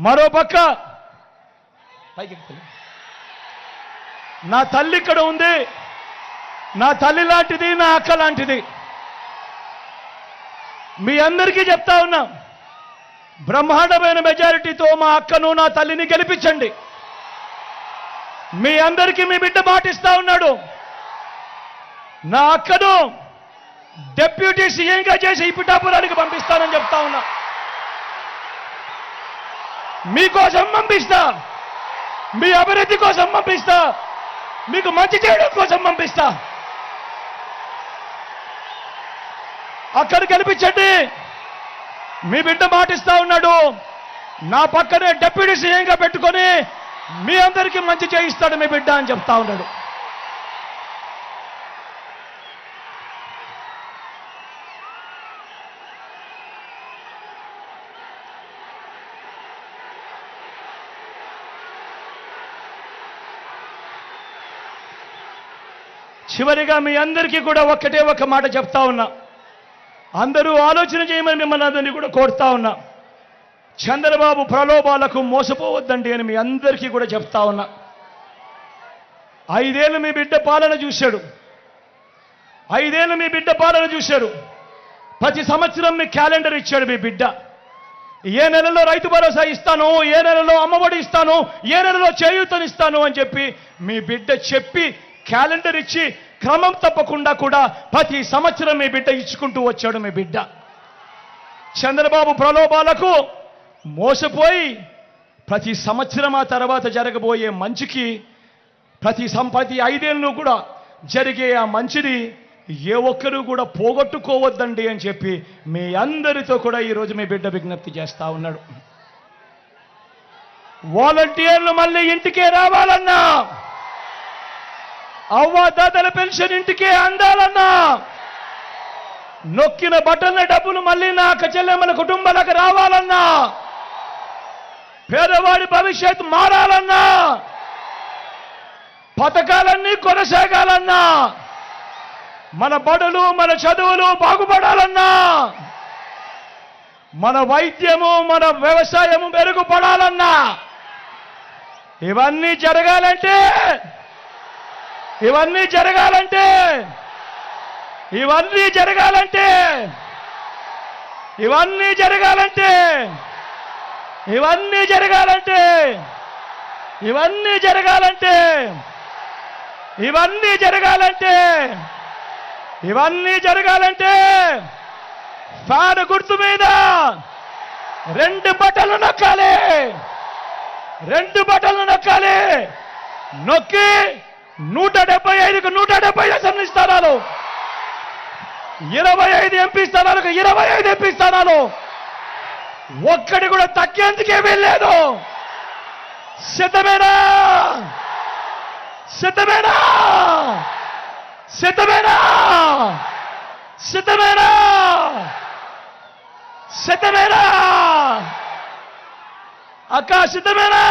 మరోపక్క నా తల్లి ఇక్కడ ఉంది. నా తల్లి లాంటిది, నా అక్క లాంటిది. మీ అందరికీ చెప్తా ఉన్నా, బ్రహ్మాండమైన మెజారిటీతో మా అక్కను, నా తల్లిని గెలిపించండి. మీ అందరికీ మీ బిడ్డ మాటిస్తా ఉన్నాడు. నా అక్కను డిప్యూటీ సీఎంగా చేసి ఈ పిఠాపురానికి పంపిస్తానని చెప్తా ఉన్నా. మీకోసం పంపిస్తా, మీ అభివృద్ధి కోసం పంపిస్తా, మీకు మంచి చేయడం కోసం పంపిస్తా. అక్కడ గెలిపించండి. మీ బిడ్డ మాటిస్తా ఉన్నాడు. నా పక్కనే డిప్యూటీ సీఎంగా పెట్టుకొని మీ అందరికీ మంచి చేయిస్తాడు మీ బిడ్డ అని చెప్తా ఉన్నాడు. చివరిగా మీ అందరికీ కూడా ఒక్కటే ఒక మాట చెప్తా ఉన్నా. అందరూ ఆలోచన చేయమని మిమ్మల్ని అందరినీ కూడా కోరుతా ఉన్నా. చంద్రబాబు ప్రలోభాలకు మోసపోవద్దండి అని మీ అందరికీ కూడా చెప్తా ఉన్నా. 5 ఏళ్ళు మీ బిడ్డ పాలన చూశాడు. 5 ఏళ్ళు మీ బిడ్డ పాలన చూశాడు. ప్రతి సంవత్సరం మీ క్యాలెండర్ ఇచ్చాడు మీ బిడ్డ. ఏ నెలలో రైతు భరోసా ఇస్తాను, ఏ నెలలో అమ్మఒడి ఇస్తాను, ఏ నెలలో చేయూతనిస్తాను అని చెప్పి మీ బిడ్డ చెప్పి క్యాలెండర్ ఇచ్చి క్రమం తప్పకుండా కూడా ప్రతి సంవత్సరం మీ బిడ్డ ఇచ్చుకుంటూ వచ్చాడు మీ బిడ్డ. చంద్రబాబు ప్రలోభాలకు మోసపోయి ప్రతి సంవత్సరం ఆ తర్వాత జరగబోయే మంచికి ప్రతి 5 ఏళ్ళు కూడా జరిగే ఆ మంచిని ఏ ఒక్కరూ కూడా పోగొట్టుకోవద్దండి అని చెప్పి మీ అందరితో కూడా ఈరోజు మీ బిడ్డ విజ్ఞప్తి చేస్తా ఉన్నాడు. వాలంటీర్లు మళ్ళీ ఇంటికే రావాలన్నా, అవ్వాతాతల పెన్షన్ ఇంటికే అందాలన్నా, నొక్కిన బటన్ల డబ్బులు మళ్ళీ నా అక్క చెల్లెమ్మల కుటుంబాలకు రావాలన్నా, పేదవాడి భవిష్యత్తు మారాలన్నా, పథకాలన్నీ కొనసాగాలన్నా, మన బడులు మన చదువులు బాగుపడాలన్నా, మన వైద్యము మన వ్యవసాయము మెరుగుపడాలన్నా, ఇవన్నీ జరగాలంటే ఇవన్నీ జరగాలంటే ఇవన్నీ జరగాలంటే ఇవన్నీ జరగాలంటే ఇవన్నీ జరగాలంటే ఇవన్నీ జరగాలంటే ఇవన్నీ జరగాలంటే ఇవన్నీ జరగాలంటే ఫ్యాన్ గుర్తు మీద 2 బటన్లు నొక్కాలి. 2 బటన్లు నొక్కాలి. నొక్కి 175కు 170 అసెంబ్లీ స్థానాలు, 25 ఎంపీ స్థానాలకు 25 ఎంపీ స్థానాలు, ఒక్కడి కూడా తగ్గేందుకే వెళ్ళలేదు. సిద్ధమేనా? సిద్ధమేనా? సిద్ధమేనా? సిద్ధమేనా? సిద్ధమేనా? అక్క సిద్ధమేనా?